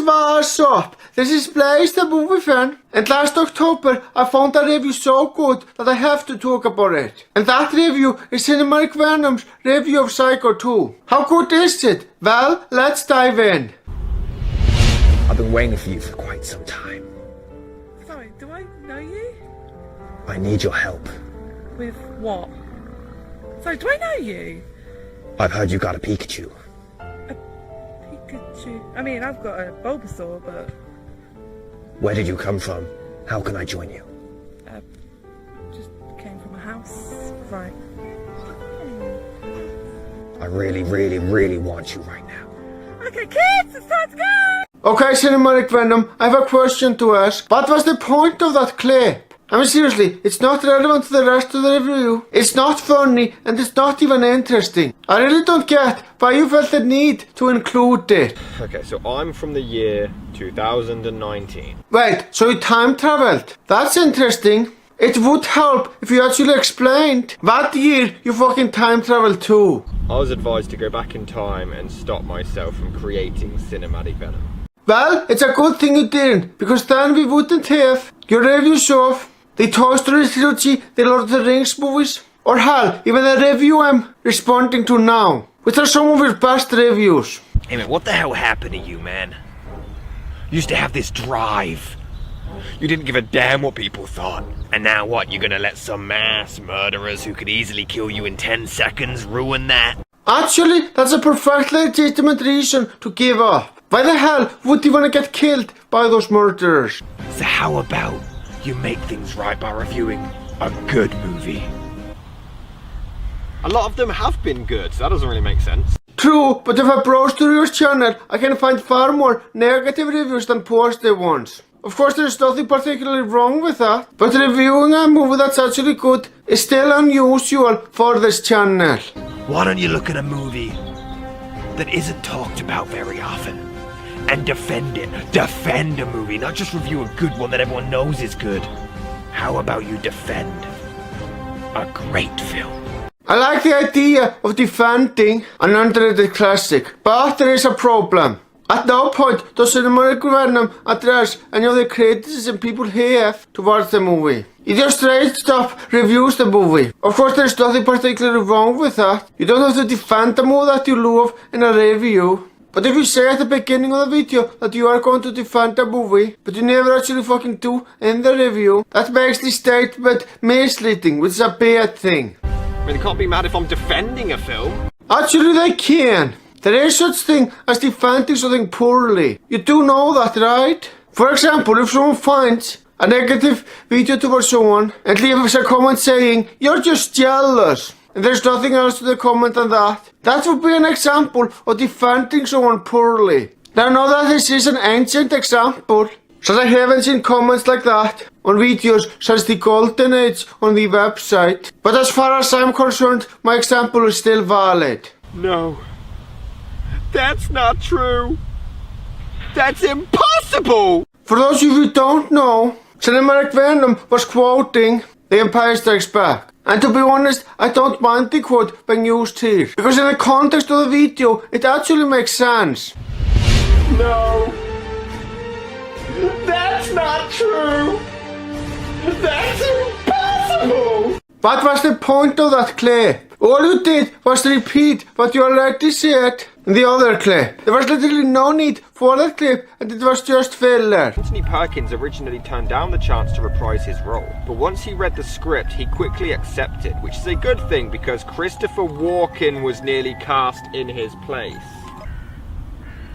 what's up? This is Blaze, the movie fan. And last October, I found a review so good that I have to talk about it. And that review is Cinematic Venom's review of Psycho 2. How good is it? Well, let's dive in. I've been waiting for you for quite some time. Sorry, do I know you? I need your help. With what? Sorry, do I know you? I've heard you got a Pikachu. A Pikachu? I mean, I've got a Bulbasaur, but... Where did you come from? How can I join you? Just came from a house. Right. I really want you right now. Okay, kids, it's time to go! Okay, Cinematic Venom, I have a question to ask. What was the point of that clip? I mean, seriously, it's not relevant to the rest of the review. It's not funny, and it's not even interesting. I really don't get why you felt the need to include it. Okay, so I'm from the year 2019. Wait, so you time traveled? That's interesting. It would help if you actually explained what year you fucking time traveled to. I was advised to go back in time and stop myself from creating Cinematic Venom. Well, it's a good thing you didn't, because then we wouldn't have your reviews of the Toy Story trilogy, the Lord of the Rings movies, or hell, even the review I'm responding to now, which are some of your best reviews. Hey man, what the hell happened to you, man? You used to have this drive. You didn't give a damn what people thought. And now what, you're gonna let some mass murderers who could easily kill you in 10 seconds ruin that? Actually, that's a perfectly legitimate reason to give up. Why the hell would you want to get killed by those murderers? So how about you make things right by reviewing a good movie? A lot of them have been good, so that doesn't really make sense. True, but if I browse through your channel, I can find far more negative reviews than positive ones. Of course, there's nothing particularly wrong with that, but reviewing a movie that's actually good is still unusual for this channel. Why don't you look at a movie that isn't talked about very often and defend it? Defend a movie, not just review a good one that everyone knows is good. How about you defend a great film? I like the idea of defending an underrated classic, but there is a problem. At no point does Cinematic Venom address any of the criticism people have towards the movie. He just straight up reviews the movie. Of course, there's nothing particularly wrong with that. You don't have to defend the movie that you love in a review. But if you say at the beginning of the video that you are going to defend the movie, but you never actually fucking do in the review, that makes the statement misleading, which is a bad thing. I mean, they can't be mad if I'm defending a film. Actually, they can. There is such thing as defending something poorly. You do know that, right? For example, if someone finds a negative video towards someone and leaves a comment saying, "You're just jealous," and there's nothing else to the comment than that, that would be an example of defending someone poorly. Now, I know that this is an ancient example, so I haven't seen comments like that on videos since the golden age on the website. But as far as I'm concerned, my example is still valid. No. That's not true. That's impossible! For those of you who don't know, Cinematic Venom was quoting The Empire Strikes Back. And to be honest, I don't mind the quote being used here, because in the context of the video, it actually makes sense. No. That's not true. That's impossible! What was the point of that clip? All you did was repeat what you already said in the other clip. There was literally no need for that clip, and it was just filler. Anthony Perkins originally turned down the chance to reprise his role, but once he read the script, he quickly accepted, which is a good thing because Christopher Walken was nearly cast in his place.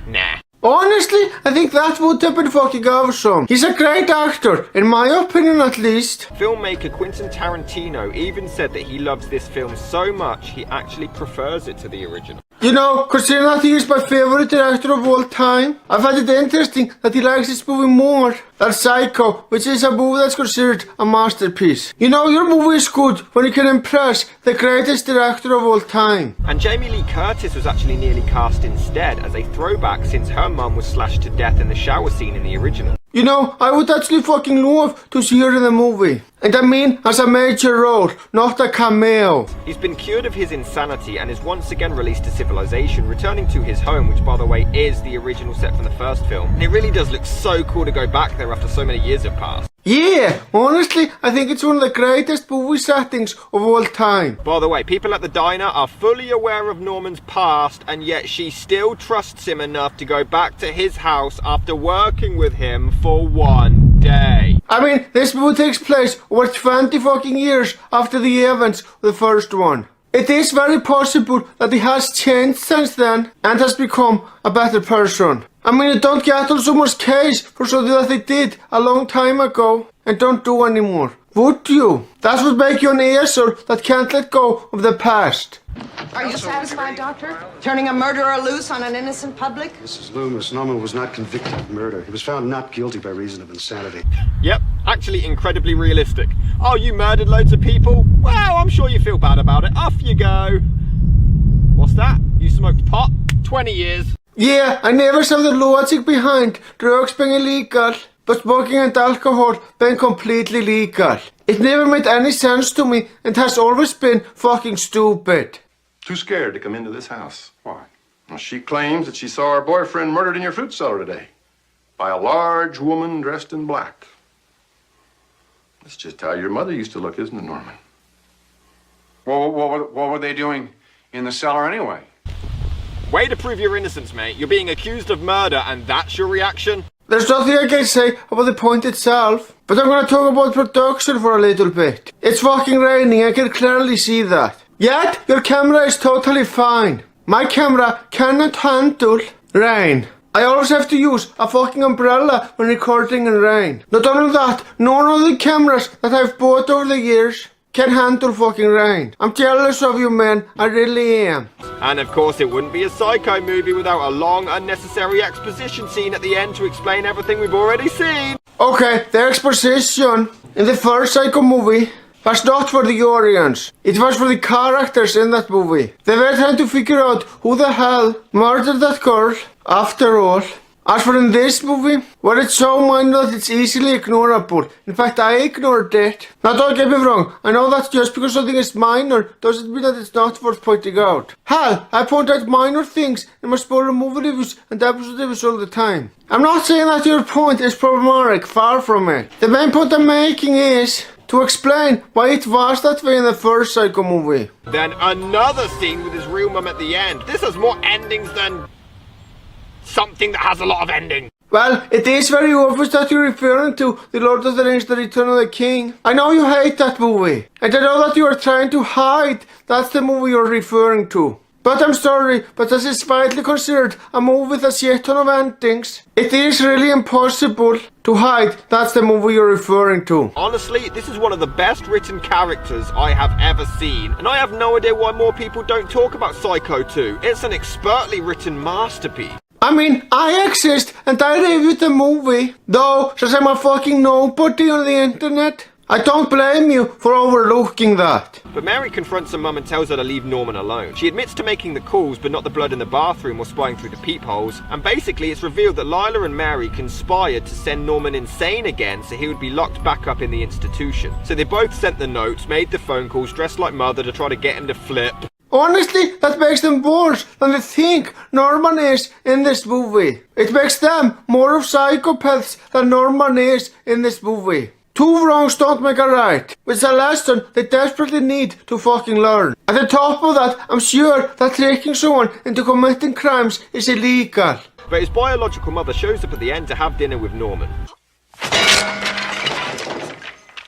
Nah. Honestly, I think that would have been fucking awesome. He's a great actor, in my opinion at least. Filmmaker Quentin Tarantino even said that he loves this film so much he actually prefers it to the original. You know, considering that he is my favorite director of all time, I find it interesting that he likes this movie more than Psycho, which is a movie that's considered a masterpiece. You know, your movie is good when you can impress the greatest director of all time. And Jamie Lee Curtis was actually nearly cast instead as a throwback since her mum was slashed to death in the shower scene in the original. You know, I would actually fucking love to see her in the movie. And I mean as a major role, not a cameo. He's been cured of his insanity and is once again released to civilization, returning to his home, which by the way is the original set from the first film. And it really does look so cool to go back there after so many years have passed. Yeah, honestly, I think it's one of the greatest movie settings of all time. By the way, people at the diner are fully aware of Norman's past, and yet she still trusts him enough to go back to his house after working with him for one day. I mean, this movie takes place over 20 fucking years after the events of the first one. It is very possible that he has changed since then and has become a better person. I mean, you don't get on someone's case for something that they did a long time ago and don't do anymore. Would you? That would make you an asshole that can't let go of the past. Are you satisfied, Doctor? Turning a murderer loose on an innocent public? Mrs. Loomis, Norman was not convicted of murder. He was found not guilty by reason of insanity. Yep, actually incredibly realistic. Oh, you murdered loads of people? Well, I'm sure you feel bad about it. Off you go. What's that? You smoked pot? 20 years. Yeah, I never saw the logic behind drugs being illegal, but smoking and alcohol being completely legal. It never made any sense to me and has always been fucking stupid. Too scared to come into this house. Why? Well, she claims that she saw her boyfriend murdered in your fruit cellar today by a large woman dressed in black. That's just how your mother used to look, isn't it, Norman? Well, what were they doing in the cellar anyway? Way to prove your innocence, mate. You're being accused of murder and that's your reaction? There's nothing I can say about the point itself, but I'm gonna talk about production for a little bit. It's fucking raining, I can clearly see that. Yet, your camera is totally fine. My camera cannot handle rain. I always have to use a fucking umbrella when recording in rain. Not only that, none of the cameras that I've bought over the years can handle fucking rain. I'm jealous of you, man. I really am. And of course it wouldn't be a Psycho movie without a long, unnecessary exposition scene at the end to explain everything we've already seen. Okay, the exposition in the first Psycho movie was not for the audience. It was for the characters in that movie. They were trying to figure out who the hell murdered that girl after all. As for in this movie, well, it's so minor that it's easily ignorable. In fact, I ignored it. Now don't get me wrong, I know that just because something is minor doesn't mean that it's not worth pointing out. Hell, I point out minor things in my spoiler movie reviews and episode reviews all the time. I'm not saying that your point is problematic, far from it. The main point I'm making is to explain why it was that way in the first Psycho movie. Then another scene with his real mum at the end. This has more endings than something that has a lot of endings. Well, it is very obvious that you're referring to The Lord of the Rings, The Return of the King. I know you hate that movie, and I know that you are trying to hide that's the movie you're referring to. But I'm sorry, but this is widely considered a movie with a shit ton of endings. It is really impossible to hide that's the movie you're referring to. Honestly, this is one of the best written characters I have ever seen, and I have no idea why more people don't talk about Psycho 2. It's an expertly written masterpiece. I mean, I exist and I reviewed the movie. Though, since I'm a fucking nobody on the internet, I don't blame you for overlooking that. But Mary confronts her mum and tells her to leave Norman alone. She admits to making the calls, but not the blood in the bathroom or spying through the peepholes. And basically it's revealed that Lila and Mary conspired to send Norman insane again so he would be locked back up in the institution. So they both sent the notes, made the phone calls, dressed like mother to try to get him to flip. Honestly, that makes them worse than they think Norman is in this movie. It makes them more of psychopaths than Norman is in this movie. Two wrongs don't make a right, which is a lesson they desperately need to fucking learn. At the top of that, I'm sure that tricking someone into committing crimes is illegal. But his biological mother shows up at the end to have dinner with Norman.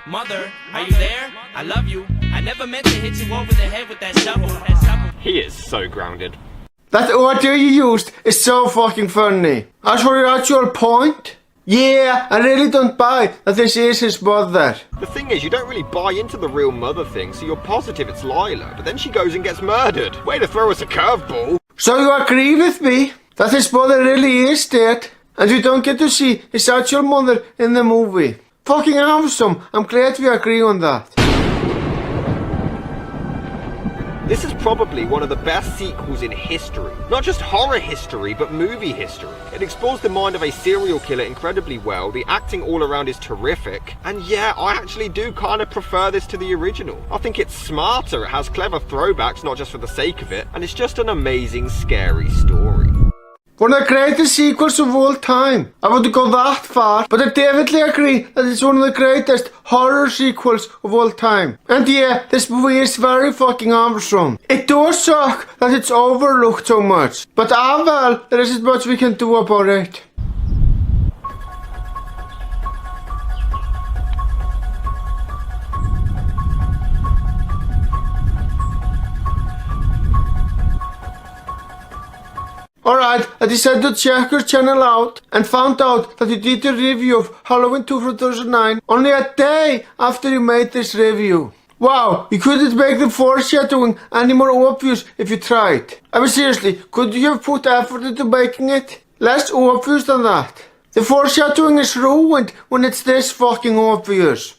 Mother, are you there? I love you. I never meant to hit you over the head with that shovel. He is so grounded. That audio you used is so fucking funny. As for your actual point, yeah, I really don't buy that this is his mother. The thing is, you don't really buy into the real mother thing, so you're positive it's Lila, but then she goes and gets murdered. Way to throw us a curveball. So you agree with me that his mother really is dead, and you don't get to see his actual mother in the movie. Fucking awesome, I'm glad we agree on that. This is probably one of the best sequels in history. Not just horror history, but movie history. It explores the mind of a serial killer incredibly well, the acting all around is terrific, and yeah, I actually do kind of prefer this to the original. I think it's smarter, it has clever throwbacks, not just for the sake of it, and it's just an amazing, scary story. One of the greatest sequels of all time. I wouldn't go that far, but I definitely agree that it's one of the greatest horror sequels of all time. And yeah, this movie is very fucking awesome. It does suck that it's overlooked so much, but well, there isn't much we can do about it. Alright, I decided to check your channel out and found out that you did a review of Halloween 2 from 2009 only a day after you made this review. Wow, you couldn't make the foreshadowing any more obvious if you tried. I mean seriously, could you have put effort into making it less obvious than that? The foreshadowing is ruined when it's this fucking obvious.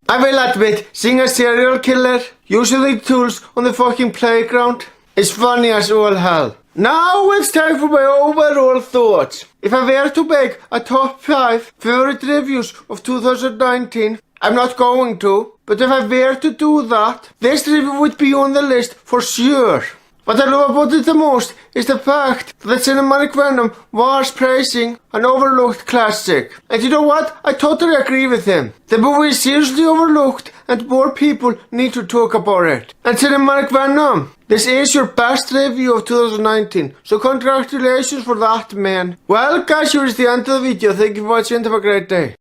I will admit, seeing a serial killer using the tools on the fucking playground is funny as all hell. Now it's time for my overall thoughts. If I were to make a top 5 favorite reviews of 2019, I'm not going to, but if I were to do that, this review would be on the list for sure. What I love about it the most is the fact that Cinematic Venom was praising an overlooked classic. And you know what? I totally agree with him. The movie is seriously overlooked and more people need to talk about it. And Cinematic Venom, this is your best review of 2019, so congratulations for that, man. Well guys, here is the end of the video. Thank you for watching and have a great day.